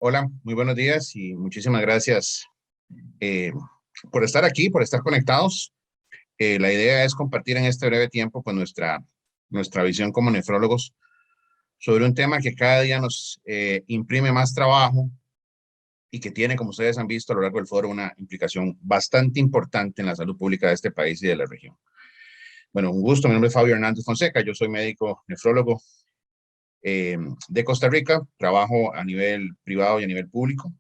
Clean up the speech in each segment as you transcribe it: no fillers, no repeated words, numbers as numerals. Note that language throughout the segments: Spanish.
Hola, muy buenos días y muchísimas gracias eh, por estar aquí, por estar conectados. La idea es compartir en este breve tiempo pues, nuestra visión como nefrólogos sobre un tema que cada día nos imprime más trabajo y que tiene, como ustedes han visto a lo largo del foro, una implicación bastante importante en la salud pública de este país y de la región. Bueno, un gusto, mi nombre es Fabio Hernández Fonseca, yo soy médico nefrólogo de Costa Rica, trabajo a nivel privado y a nivel público.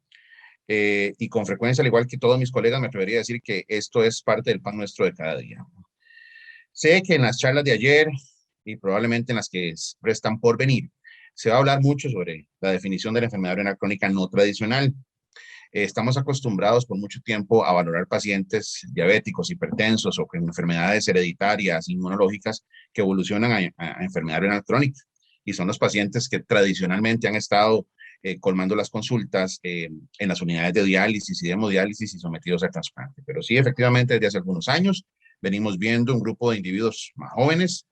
Y con frecuencia, al igual que todos mis colegas, me atrevería a decir que esto es parte del pan nuestro de cada día. Sé que en las charlas de ayer y probablemente en las que restan por venir, se va a hablar mucho sobre la definición de la enfermedad renal crónica no tradicional. Estamos acostumbrados por mucho tiempo a valorar pacientes diabéticos, hipertensos o con enfermedades hereditarias, inmunológicas, que evolucionan a enfermedad renal crónica. Y son los pacientes que tradicionalmente han estado colmando las consultas en las unidades de diálisis y de hemodiálisis y sometidos a trasplante. Pero sí, efectivamente, desde hace algunos años venimos viendo un grupo de individuos más jóvenes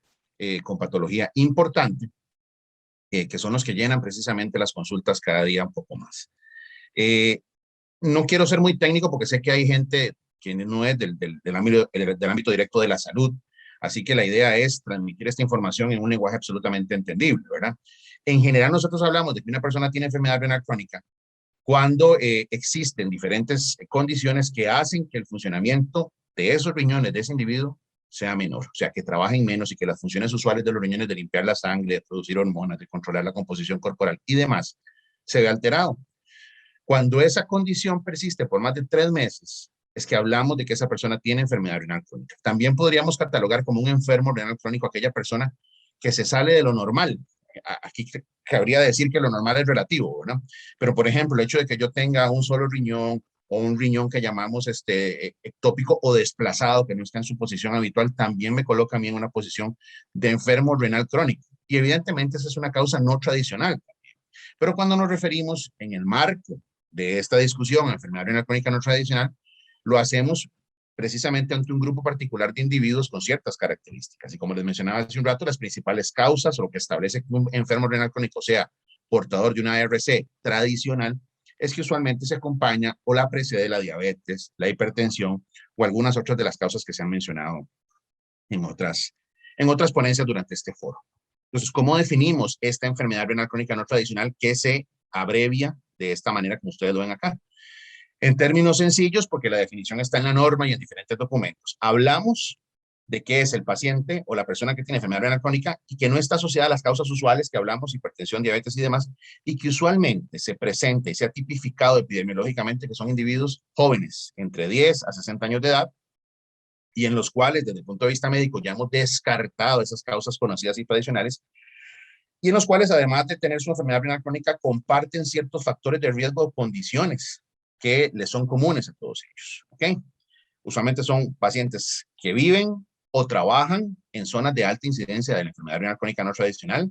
con patología importante, que son los que llenan precisamente las consultas cada día un poco más. No quiero ser muy técnico porque sé que hay gente que no es del ámbito directo de la salud, así que la idea es transmitir esta información en un lenguaje absolutamente entendible, ¿verdad? En general nosotros hablamos de que una persona tiene enfermedad renal crónica cuando existen diferentes condiciones que hacen que el funcionamiento de esos riñones de ese individuo sea menor, o sea, que trabajen menos y que las funciones usuales de los riñones de limpiar la sangre, de producir hormonas, de controlar la composición corporal y demás, se ve alterado. Cuando esa condición persiste por más de 3 meses, es que hablamos de que esa persona tiene enfermedad renal crónica. También podríamos catalogar como un enfermo renal crónico aquella persona que se sale de lo normal. Aquí cabría decir que lo normal es relativo, ¿no? Pero, por ejemplo, el hecho de que yo tenga un solo riñón o un riñón que llamamos ectópico o desplazado, que no está en su posición habitual, también me coloca a mí en una posición de enfermo renal crónico. Y evidentemente esa es una causa no tradicional. Pero cuando nos referimos en el marco de esta discusión, enfermedad renal crónica no tradicional, lo hacemos precisamente ante un grupo particular de individuos con ciertas características. Y como les mencionaba hace un rato, las principales causas o lo que establece que un enfermo renal crónico sea portador de una ARC tradicional es que usualmente se acompaña o la precede la diabetes, la hipertensión o algunas otras de las causas que se han mencionado en otras ponencias durante este foro. Entonces, ¿cómo definimos esta enfermedad renal crónica no tradicional que se abrevia de esta manera como ustedes lo ven acá? En términos sencillos, porque la definición está en la norma y en diferentes documentos, hablamos de qué es el paciente o la persona que tiene enfermedad renal crónica y que no está asociada a las causas usuales que hablamos, hipertensión, diabetes y demás, y que usualmente se presenta y se ha tipificado epidemiológicamente que son individuos jóvenes, entre 10 a 60 años de edad, y en los cuales, desde el punto de vista médico, ya hemos descartado esas causas conocidas y tradicionales, y en los cuales, además de tener su enfermedad renal crónica, comparten ciertos factores de riesgo o condiciones que les son comunes a todos ellos. ¿Ok? Usualmente son pacientes que viven o trabajan en zonas de alta incidencia de la enfermedad renal crónica no tradicional.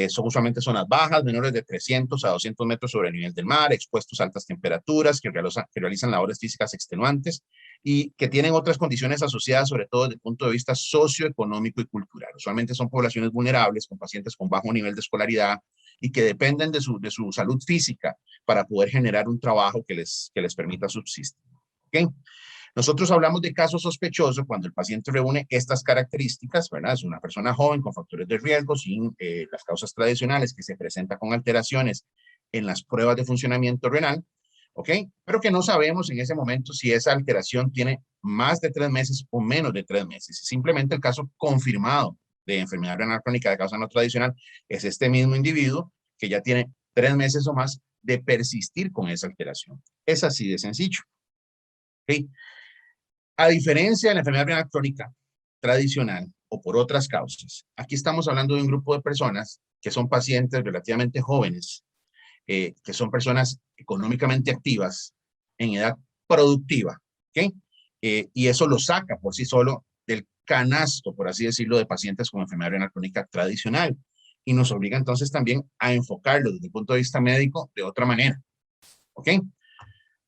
Son usualmente zonas bajas, menores de 300 a 200 metros sobre el nivel del mar, expuestos a altas temperaturas, que realizan labores físicas extenuantes y que tienen otras condiciones asociadas, sobre todo desde el punto de vista socioeconómico y cultural. Usualmente son poblaciones vulnerables, con pacientes con bajo nivel de escolaridad y que dependen de su salud física para poder generar un trabajo que les permita subsistir. ¿Okay? Nosotros hablamos de caso sospechoso cuando el paciente reúne estas características, ¿verdad? Es una persona joven con factores de riesgo, sin las causas tradicionales, que se presenta con alteraciones en las pruebas de funcionamiento renal, ¿ok? Pero que no sabemos en ese momento si esa alteración tiene más de 3 meses o menos de 3 meses. Simplemente el caso confirmado de enfermedad renal crónica de causa no tradicional es este mismo individuo que ya tiene 3 meses o más de persistir con esa alteración. Es así de sencillo. ¿Ok? A diferencia de la enfermedad renal crónica tradicional o por otras causas, aquí estamos hablando de un grupo de personas que son pacientes relativamente jóvenes, que son personas económicamente activas en edad productiva, ¿ok? Y eso lo saca por sí solo del canasto, por así decirlo, de pacientes con enfermedad renal crónica tradicional y nos obliga entonces también a enfocarlo desde el punto de vista médico de otra manera, ¿ok?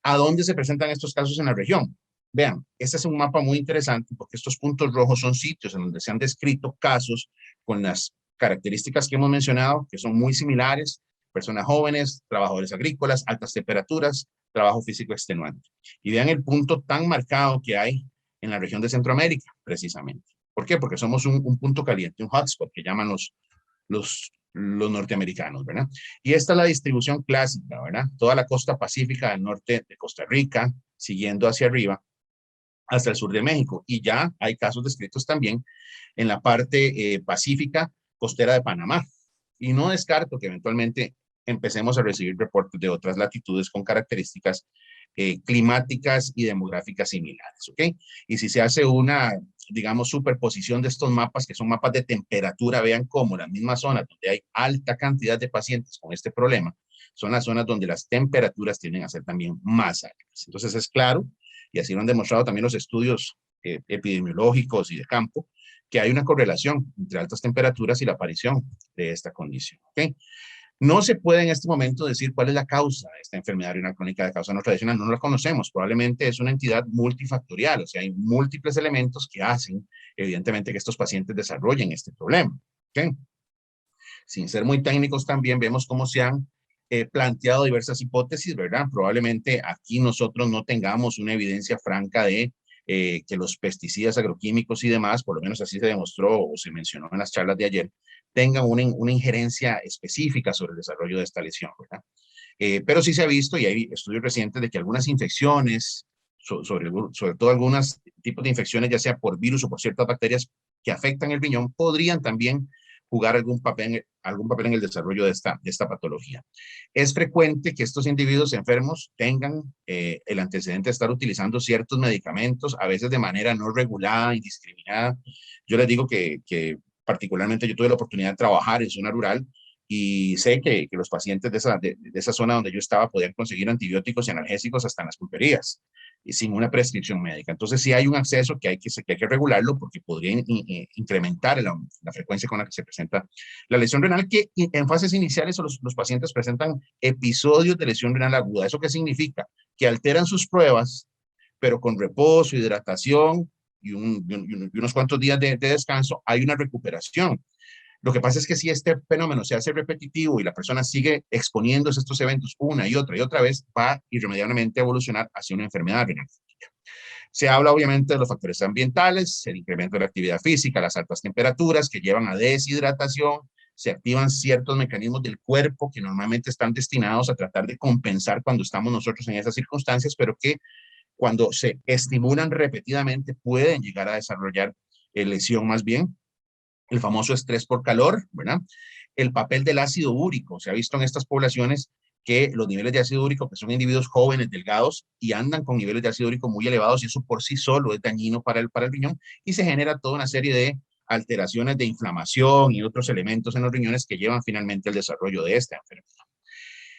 ¿A dónde se presentan estos casos en la región? Vean, este es un mapa muy interesante porque estos puntos rojos son sitios en donde se han descrito casos con las características que hemos mencionado, que son muy similares, personas jóvenes, trabajadores agrícolas, altas temperaturas, trabajo físico extenuante. Y vean el punto tan marcado que hay en la región de Centroamérica, precisamente. ¿Por qué? Porque somos un punto caliente, un hotspot que llaman los norteamericanos, ¿verdad? Y esta es la distribución clásica, ¿verdad? Toda la costa pacífica del norte de Costa Rica, siguiendo hacia arriba, hasta el sur de México. Y ya hay casos descritos también en la parte pacífica costera de Panamá. Y no descarto que eventualmente empecemos a recibir reportes de otras latitudes con características climáticas y demográficas similares, ¿ok? Y si se hace una, digamos, superposición de estos mapas, que son mapas de temperatura, vean cómo la misma zona donde hay alta cantidad de pacientes con este problema, son las zonas donde las temperaturas tienden a ser también más altas. Entonces es claro, y así lo han demostrado también los estudios epidemiológicos y de campo, que hay una correlación entre altas temperaturas y la aparición de esta condición, ¿ok? No se puede en este momento decir cuál es la causa de esta enfermedad renal crónica de causa no tradicional, no la conocemos, probablemente es una entidad multifactorial, o sea, hay múltiples elementos que hacen, evidentemente, que estos pacientes desarrollen este problema, ¿ok? Sin ser muy técnicos también vemos cómo se han planteado diversas hipótesis, ¿verdad? Probablemente aquí nosotros no tengamos una evidencia franca de que los pesticidas agroquímicos y demás, por lo menos así se demostró o se mencionó en las charlas de ayer, tengan una injerencia específica sobre el desarrollo de esta lesión, ¿verdad? Pero sí se ha visto, y hay estudios recientes, de que algunas infecciones, sobre todo algunos tipos de infecciones, ya sea por virus o por ciertas bacterias que afectan el riñón, podrían también jugar algún papel en el desarrollo de esta patología. Es frecuente que estos individuos enfermos tengan el antecedente de estar utilizando ciertos medicamentos, a veces de manera no regulada, indiscriminada. Yo les digo que particularmente yo tuve la oportunidad de trabajar en zona rural y sé que los pacientes de esa zona donde yo estaba podían conseguir antibióticos y analgésicos hasta en las pulperías y sin una prescripción médica. Entonces sí hay un acceso que hay que regularlo porque podría incrementar la frecuencia con la que se presenta la lesión renal, que en fases iniciales los pacientes presentan episodios de lesión renal aguda. ¿Eso qué significa? Que alteran sus pruebas, pero con reposo, hidratación y unos cuantos días de descanso hay una recuperación. Lo que pasa es que si este fenómeno se hace repetitivo y la persona sigue exponiéndose a estos eventos una y otra vez, va irremediablemente a evolucionar hacia una enfermedad renal. Se habla obviamente de los factores ambientales, el incremento de la actividad física, las altas temperaturas que llevan a deshidratación, se activan ciertos mecanismos del cuerpo que normalmente están destinados a tratar de compensar cuando estamos nosotros en esas circunstancias, pero que cuando se estimulan repetidamente pueden llegar a desarrollar lesión más bien. El famoso estrés por calor, ¿verdad? El papel del ácido úrico. Se ha visto en estas poblaciones que los niveles de ácido úrico, que son individuos jóvenes, delgados, y andan con niveles de ácido úrico muy elevados, y eso por sí solo es dañino para el riñón, y se genera toda una serie de alteraciones de inflamación y otros elementos en los riñones que llevan finalmente al desarrollo de esta enfermedad.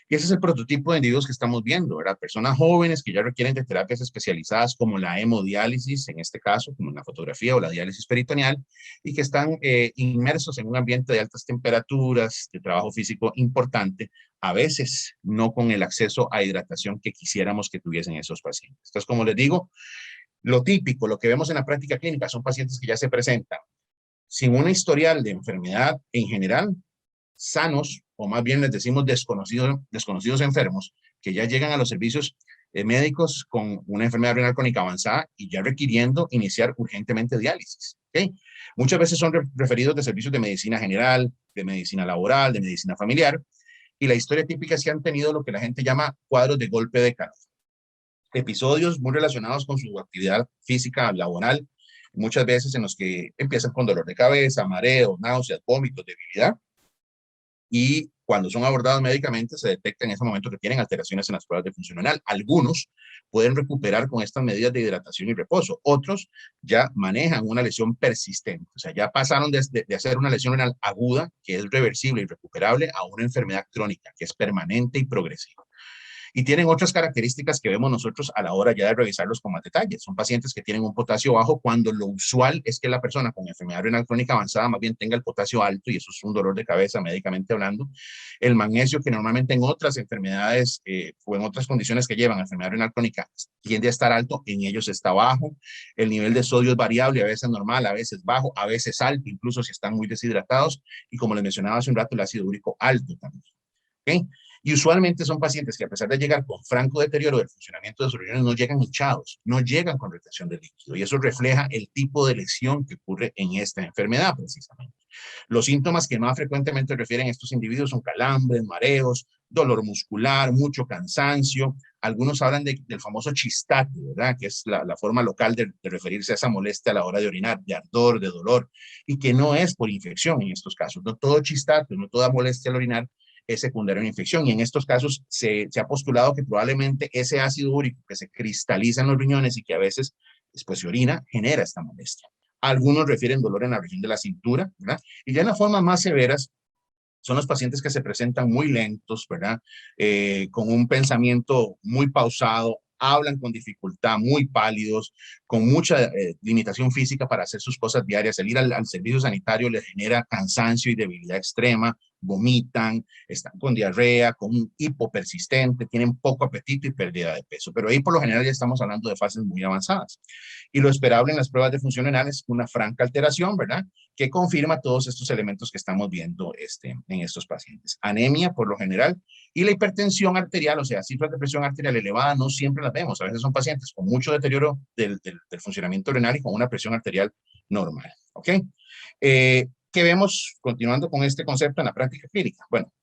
Y ese es el prototipo de individuos que estamos viendo, ¿verdad? Personas jóvenes que ya requieren de terapias especializadas como la hemodiálisis, en este caso, como en la fotografía, o la diálisis peritoneal, y que están inmersos en un ambiente de altas temperaturas, de trabajo físico importante, a veces no con el acceso a hidratación que quisiéramos que tuviesen esos pacientes. Entonces, como les digo, lo típico, lo que vemos en la práctica clínica, son pacientes que ya se presentan sin una historial de enfermedad en general, sanos, o más bien les decimos desconocidos enfermos, que ya llegan a los servicios médicos con una enfermedad renal crónica avanzada y ya requiriendo iniciar urgentemente diálisis. ¿Okay? Muchas veces son referidos de servicios de medicina general, de medicina laboral, de medicina familiar, y la historia típica es que han tenido lo que la gente llama cuadros de golpe de calor. Episodios muy relacionados con su actividad física laboral, muchas veces en los que empiezan con dolor de cabeza, mareos, náuseas, vómitos, debilidad, y cuando son abordados médicamente se detecta en ese momento que tienen alteraciones en las pruebas de función renal. Algunos pueden recuperar con estas medidas de hidratación y reposo. Otros ya manejan una lesión persistente. O sea, ya pasaron de hacer una lesión renal aguda, que es reversible y recuperable, a una enfermedad crónica, que es permanente y progresiva. Y tienen otras características que vemos nosotros a la hora ya de revisarlos con más detalle. Son pacientes que tienen un potasio bajo cuando lo usual es que la persona con enfermedad renal crónica avanzada más bien tenga el potasio alto, y eso es un dolor de cabeza médicamente hablando. El magnesio, que normalmente en otras enfermedades o en otras condiciones que llevan enfermedad renal crónica tiende a estar alto, en ellos está bajo. El nivel de sodio es variable, a veces normal, a veces bajo, a veces alto, incluso si están muy deshidratados. Y como les mencionaba hace un rato, el ácido úrico alto también. ¿ok? Y usualmente son pacientes que a pesar de llegar con franco deterioro del funcionamiento de sus riñones, no llegan hinchados, no llegan con retención de líquido. Y eso refleja el tipo de lesión que ocurre en esta enfermedad precisamente. Los síntomas que más frecuentemente refieren a estos individuos son calambres, mareos, dolor muscular, mucho cansancio. Algunos hablan del famoso chistate, ¿verdad? Que es la forma local de referirse a esa molestia a la hora de orinar, de ardor, de dolor, y que no es por infección en estos casos. No todo chistate, no toda molestia al orinar es secundaria a una infección. Y en estos casos se ha postulado que probablemente ese ácido úrico que se cristaliza en los riñones y que a veces después se orina, genera esta molestia. Algunos refieren dolor en la región de la cintura, ¿verdad? Y ya en las formas más severas son los pacientes que se presentan muy lentos, ¿verdad? Con un pensamiento muy pausado, hablan con dificultad, muy pálidos, con mucha limitación física para hacer sus cosas diarias. El ir al servicio sanitario les genera cansancio y debilidad extrema, vomitan, están con diarrea, con un hipo persistente, tienen poco apetito y pérdida de peso. Pero ahí por lo general ya estamos hablando de fases muy avanzadas. Y lo esperable en las pruebas de función renal es una franca alteración, ¿verdad? Que confirma todos estos elementos que estamos viendo en estos pacientes. Anemia, por lo general, y la hipertensión arterial, o sea, cifras de presión arterial elevada, no siempre las vemos. A veces son pacientes con mucho deterioro del funcionamiento renal y con una presión arterial normal. ¿Ok? ¿Qué vemos continuando con este concepto en la práctica clínica? Bueno,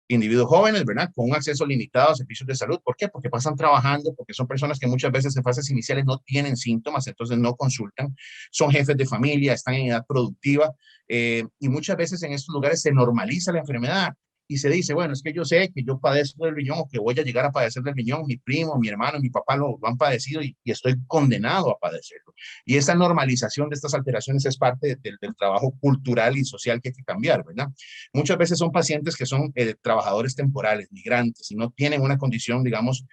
individuos jóvenes, ¿verdad? Con un acceso limitado a servicios de salud. ¿Por qué? Porque pasan trabajando, porque son personas que muchas veces en fases iniciales no tienen síntomas, entonces no consultan. Son jefes de familia, están en edad productiva y muchas veces en estos lugares se normaliza la enfermedad y se dice, bueno, es que yo sé que yo padezco del riñón o que voy a llegar a padecer del riñón, mi primo, mi hermano, mi papá lo han padecido y estoy condenado a padecerlo. Y esa normalización de estas alteraciones es parte del trabajo cultural y social que hay que cambiar, ¿verdad? Muchas veces son pacientes que son trabajadores temporales, migrantes, y no tienen una condición, digamos,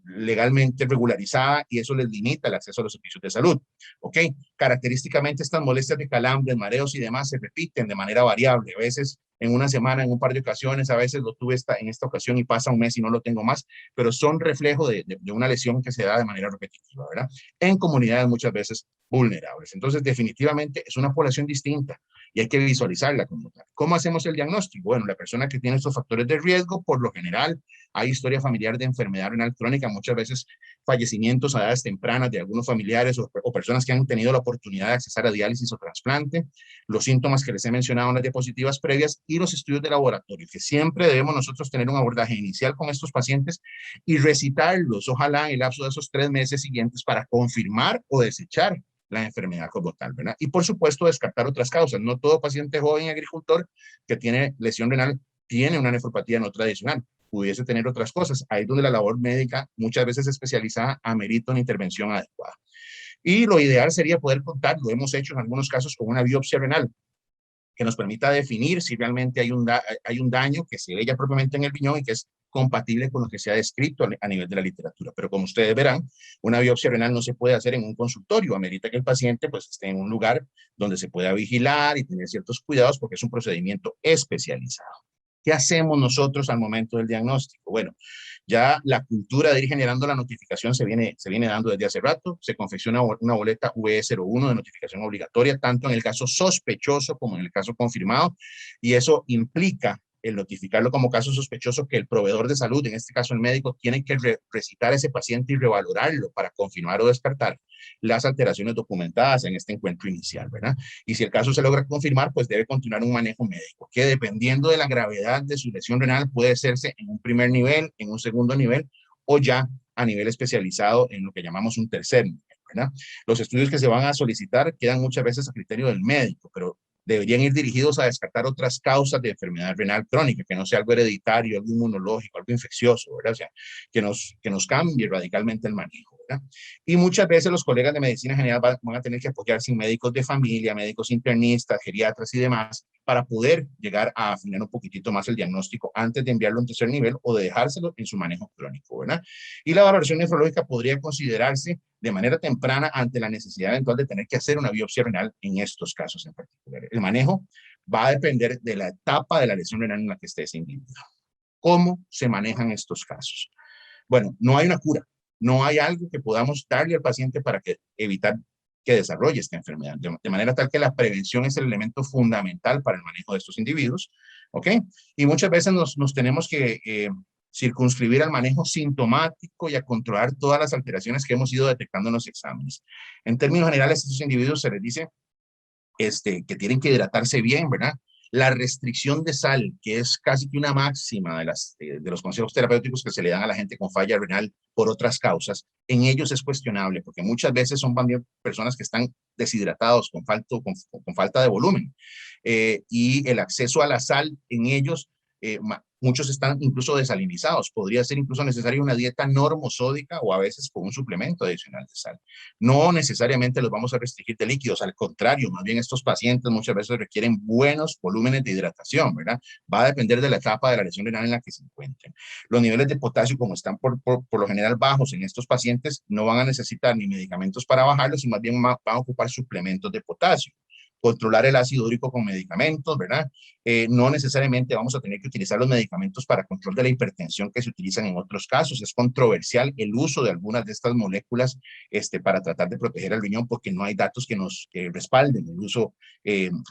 legalmente regularizada y eso les limita el acceso a los servicios de salud. ¿Ok? Característicamente estas molestias de calambres, mareos y demás se repiten de manera variable. A veces en una semana, en un par de ocasiones, a veces lo tuve en esta ocasión y pasa un mes y no lo tengo más, pero son reflejo de una lesión que se da de manera repetitiva, ¿verdad? En comunidades muchas veces vulnerables. Entonces, definitivamente es una población distinta y hay que visualizarla como tal. ¿Cómo hacemos el diagnóstico? Bueno, la persona que tiene estos factores de riesgo, por lo general, hay historia familiar de enfermedad renal crónica, muchas veces fallecimientos a edades tempranas de algunos familiares o personas que han tenido la oportunidad de accesar a diálisis o trasplante, los síntomas que les he mencionado en las diapositivas previas y los estudios de laboratorio, que siempre debemos nosotros tener un abordaje inicial con estos pacientes y recitarlos, ojalá en el lapso de esos 3 meses siguientes para confirmar o desechar la enfermedad como tal, ¿verdad? Y por supuesto descartar otras causas. No todo paciente joven agricultor que tiene lesión renal tiene una nefropatía no tradicional. Pudiese tener otras cosas. Ahí es donde la labor médica, muchas veces especializada, amerita una intervención adecuada. Y lo ideal sería poder contar, lo hemos hecho en algunos casos con una biopsia renal, que nos permita definir si realmente hay un daño que se ve ya propiamente en el riñón y que es compatible con lo que se ha descrito a nivel de la literatura. Pero como ustedes verán, una biopsia renal no se puede hacer en un consultorio, amerita que el paciente pues esté en un lugar donde se pueda vigilar y tener ciertos cuidados porque es un procedimiento especializado. ¿Qué hacemos nosotros al momento del diagnóstico? Bueno, ya la cultura de ir generando la notificación se viene dando desde hace rato. Se confecciona una boleta VE01 de notificación obligatoria, tanto en el caso sospechoso como en el caso confirmado. Y eso implica el notificarlo como caso sospechoso que el proveedor de salud, en este caso el médico, tiene que recitar a ese paciente y revalorarlo para confirmar o descartar las alteraciones documentadas en este encuentro inicial, ¿verdad? Y si el caso se logra confirmar, pues debe continuar un manejo médico, que dependiendo de la gravedad de su lesión renal puede hacerse en un primer nivel, en un segundo nivel o ya a nivel especializado en lo que llamamos un tercer nivel, ¿verdad? Los estudios que se van a solicitar quedan muchas veces a criterio del médico, pero deberían ir dirigidos a descartar otras causas de enfermedad renal crónica, que no sea algo hereditario, algo inmunológico, algo infeccioso, ¿verdad? O sea, que nos cambie radicalmente el manejo, ¿verdad? Y muchas veces los colegas de medicina general van a tener que apoyarse en médicos de familia, médicos internistas, geriatras y demás, para poder llegar a afinar un poquitito más el diagnóstico antes de enviarlo a un tercer nivel o de dejárselo en su manejo crónico, ¿verdad? Y la valoración nefrológica podría considerarse de manera temprana ante la necesidad eventual de tener que hacer una biopsia renal en estos casos en particular. El manejo va a depender de la etapa de la lesión renal en la que esté ese individuo. ¿Cómo se manejan estos casos? Bueno, no hay una cura, no hay algo que podamos darle al paciente para evitar que desarrolle esta enfermedad, de manera tal que la prevención es el elemento fundamental para el manejo de estos individuos. ¿ok? Y muchas veces nos tenemos que circunscribir al manejo sintomático y a controlar todas las alteraciones que hemos ido detectando en los exámenes. En términos generales, a estos individuos se les dice que tienen que hidratarse bien, ¿verdad? La restricción de sal, que es casi que una máxima de los consejos terapéuticos que se le dan a la gente con falla renal por otras causas, en ellos es cuestionable, porque muchas veces son también personas que están deshidratados, con falta de volumen. Y el acceso a la sal en ellos, muchos están incluso desalinizados. Podría ser incluso necesaria una dieta normosódica o a veces con un suplemento adicional de sal. No necesariamente los vamos a restringir de líquidos, al contrario, más bien estos pacientes muchas veces requieren buenos volúmenes de hidratación, ¿verdad? Va a depender de la etapa de la lesión renal en la que se encuentren. Los niveles de potasio, como están por lo general bajos en estos pacientes, no van a necesitar ni medicamentos para bajarlos, y más bien van a ocupar suplementos de potasio. Controlar el ácido úrico con medicamentos, ¿verdad? No necesariamente vamos a tener que utilizar los medicamentos para control de la hipertensión que se utilizan en otros casos. Es controversial el uso de algunas de estas moléculas para tratar de proteger al riñón, porque no hay datos que nos respalden el uso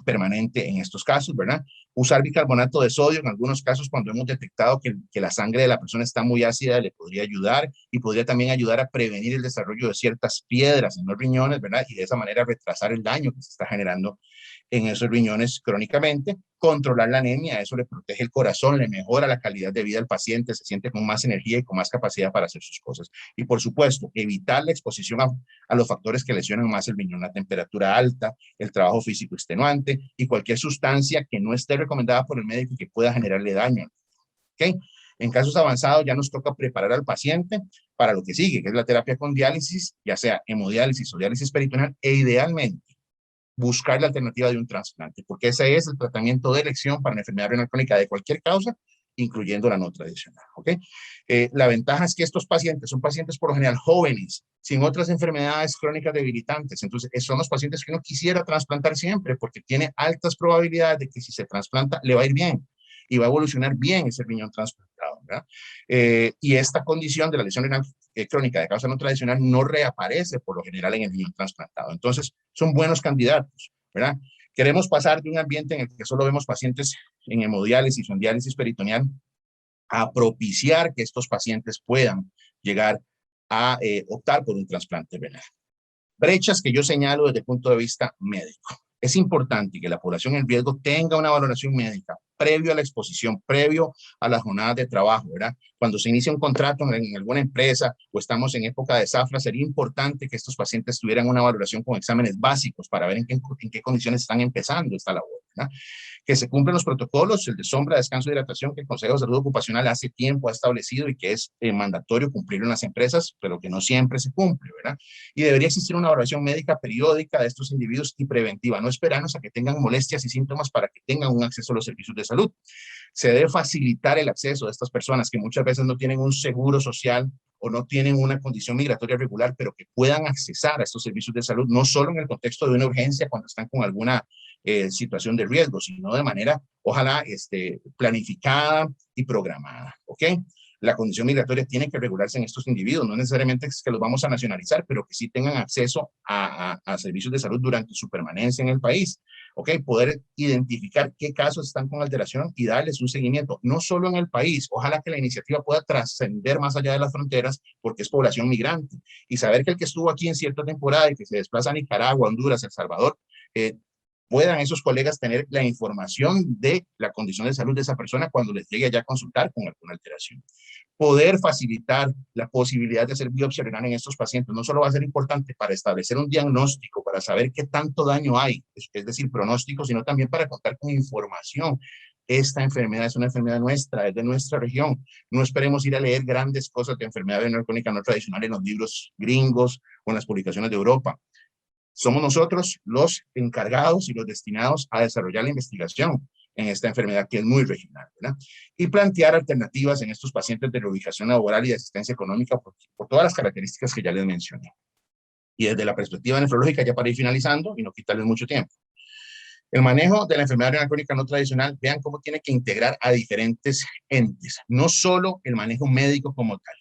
permanente en estos casos, ¿verdad? Usar bicarbonato de sodio en algunos casos cuando hemos detectado que la sangre de la persona está muy ácida le podría ayudar, y podría también ayudar a prevenir el desarrollo de ciertas piedras en los riñones, ¿verdad? Y de esa manera retrasar el daño que se está generando en esos riñones crónicamente. Controlar la anemia, eso le protege el corazón, le mejora la calidad de vida al paciente, se siente con más energía y con más capacidad para hacer sus cosas. Y por supuesto, evitar la exposición a los factores que lesionan más el riñón, la temperatura alta, el trabajo físico extenuante y cualquier sustancia que no esté recomendada por el médico y que pueda generarle daño. ¿Okay? En casos avanzados ya nos toca preparar al paciente para lo que sigue, que es la terapia con diálisis, ya sea hemodiálisis o diálisis peritoneal, e idealmente buscar la alternativa de un trasplante, porque ese es el tratamiento de elección para una enfermedad renal crónica de cualquier causa, incluyendo la no tradicional. ¿Okay? La ventaja es que estos pacientes son pacientes por lo general jóvenes, sin otras enfermedades crónicas debilitantes. Entonces, son los pacientes que uno quisiera trasplantar siempre, porque tiene altas probabilidades de que si se trasplanta, le va a ir bien y va a evolucionar bien ese riñón trasplantado, ¿verdad? Y esta condición de la lesión renal crónica de causa no tradicional no reaparece por lo general en el riñón trasplantado. Entonces, son buenos candidatos, ¿verdad? Queremos pasar de un ambiente en el que solo vemos pacientes en hemodiálisis o en diálisis peritoneal a propiciar que estos pacientes puedan llegar a optar por un trasplante renal. Brechas que yo señalo desde el punto de vista médico. Es importante que la población en riesgo tenga una valoración médica previo a la exposición, previo a las jornadas de trabajo, ¿verdad? Cuando se inicia un contrato en alguna empresa o estamos en época de zafra, sería importante que estos pacientes tuvieran una valoración con exámenes básicos para ver en qué condiciones están empezando esta labor, ¿verdad? Que se cumplen los protocolos, el de sombra, descanso y hidratación, que el Consejo de Salud Ocupacional hace tiempo ha establecido y que es mandatorio cumplirlo en las empresas, pero que no siempre se cumple, ¿verdad? Y debería existir una evaluación médica periódica de estos individuos y preventiva, no esperarnos a que tengan molestias y síntomas para que tengan un acceso a los servicios de salud. Se debe facilitar el acceso de estas personas que muchas veces no tienen un seguro social o no tienen una condición migratoria regular, pero que puedan accesar a estos servicios de salud, no solo en el contexto de una urgencia cuando están con alguna situación de riesgo, sino de manera, ojalá, planificada y programada, ¿ok? La condición migratoria tiene que regularse en estos individuos, no necesariamente es que los vamos a nacionalizar, pero que sí tengan acceso a servicios de salud durante su permanencia en el país, ¿ok? Poder identificar qué casos están con alteración y darles un seguimiento, no solo en el país, ojalá que la iniciativa pueda trascender más allá de las fronteras, porque es población migrante, y saber que el que estuvo aquí en cierta temporada y que se desplaza a Nicaragua, Honduras, El Salvador, puedan esos colegas tener la información de la condición de salud de esa persona cuando les llegue allá a consultar con alguna alteración. Poder facilitar la posibilidad de hacer biopsia renal en estos pacientes no solo va a ser importante para establecer un diagnóstico, para saber qué tanto daño hay, es decir, pronóstico, sino también para contar con información. Esta enfermedad es una enfermedad nuestra, es de nuestra región. No esperemos ir a leer grandes cosas de enfermedad renal crónica no tradicional en los libros gringos o en las publicaciones de Europa. Somos nosotros los encargados y los destinados a desarrollar la investigación en esta enfermedad que es muy regional, ¿verdad? Y plantear alternativas en estos pacientes de reubicación laboral y de asistencia económica por todas las características que ya les mencioné. Y desde la perspectiva nefrológica, ya para ir finalizando y no quitarles mucho tiempo. El manejo de la enfermedad renal crónica no tradicional, vean cómo tiene que integrar a diferentes entes, no solo el manejo médico como tal,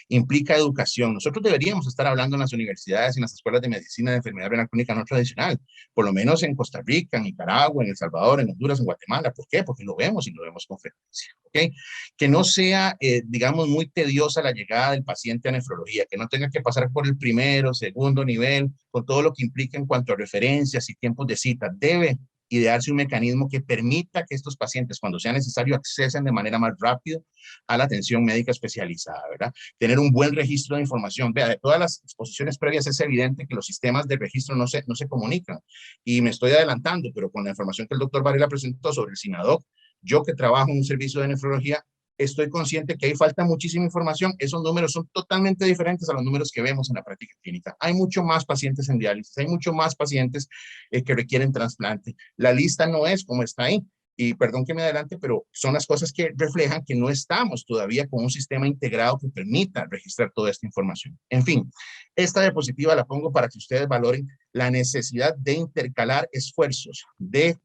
implica educación. Nosotros deberíamos estar hablando en las universidades y en las escuelas de medicina de enfermedad renal crónica no tradicional, por lo menos en Costa Rica, en Nicaragua, en El Salvador, en Honduras, en Guatemala. ¿Por qué? Porque lo vemos y lo vemos con frecuencia. ¿Okay? Que no sea, digamos, muy tediosa la llegada del paciente a nefrología, que no tenga que pasar por el primero, segundo nivel, con todo lo que implica en cuanto a referencias y tiempos de cita. Debe idearse un mecanismo que permita que estos pacientes, cuando sea necesario, accesen de manera más rápida a la atención médica especializada, ¿verdad? Tener un buen registro de información. Vea, de todas las exposiciones previas es evidente que los sistemas de registro no se comunican. Y me estoy adelantando, pero con la información que el doctor Varela presentó sobre el SINADOC, yo que trabajo en un servicio de nefrología, estoy consciente que ahí falta muchísima información. Esos números son totalmente diferentes a los números que vemos en la práctica clínica. Hay mucho más pacientes en diálisis, hay mucho más pacientes que requieren trasplante. La lista no es como está ahí. Y perdón que me adelante, pero son las cosas que reflejan que no estamos todavía con un sistema integrado que permita registrar toda esta información. En fin, esta diapositiva la pongo para que ustedes valoren la necesidad de intercalar esfuerzos, de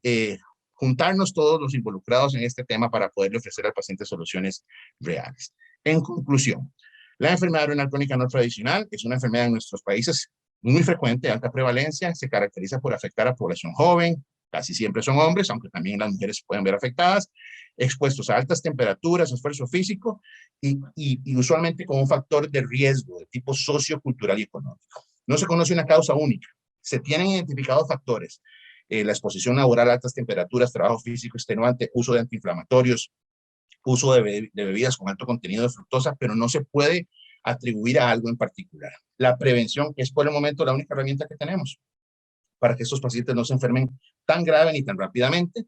juntarnos todos los involucrados en este tema para poderle ofrecer al paciente soluciones reales. En conclusión, la enfermedad renal crónica no tradicional es una enfermedad en nuestros países muy frecuente, de alta prevalencia, se caracteriza por afectar a población joven, casi siempre son hombres, aunque también las mujeres se pueden ver afectadas, expuestos a altas temperaturas, esfuerzo físico y usualmente con un factor de riesgo de tipo sociocultural y económico. No se conoce una causa única, se tienen identificados factores, la exposición laboral a altas temperaturas, trabajo físico extenuante, uso de antiinflamatorios, uso de bebidas con alto contenido de fructosa, pero no se puede atribuir a algo en particular. La prevención es por el momento la única herramienta que tenemos para que estos pacientes no se enfermen tan grave ni tan rápidamente.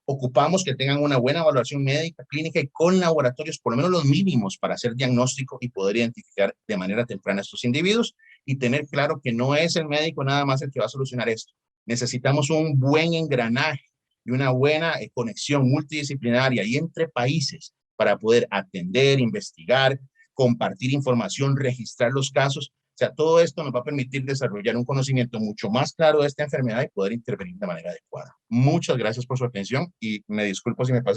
Ocupamos que tengan una buena evaluación médica, clínica y con laboratorios, por lo menos los mínimos, para hacer diagnóstico y poder identificar de manera temprana a estos individuos y tener claro que no es el médico nada más el que va a solucionar esto. Necesitamos un buen engranaje y una buena conexión multidisciplinaria y entre países para poder atender, investigar, compartir información, registrar los casos. O sea, todo esto nos va a permitir desarrollar un conocimiento mucho más claro de esta enfermedad y poder intervenir de manera adecuada. Muchas gracias por su atención y me disculpo si me pasé.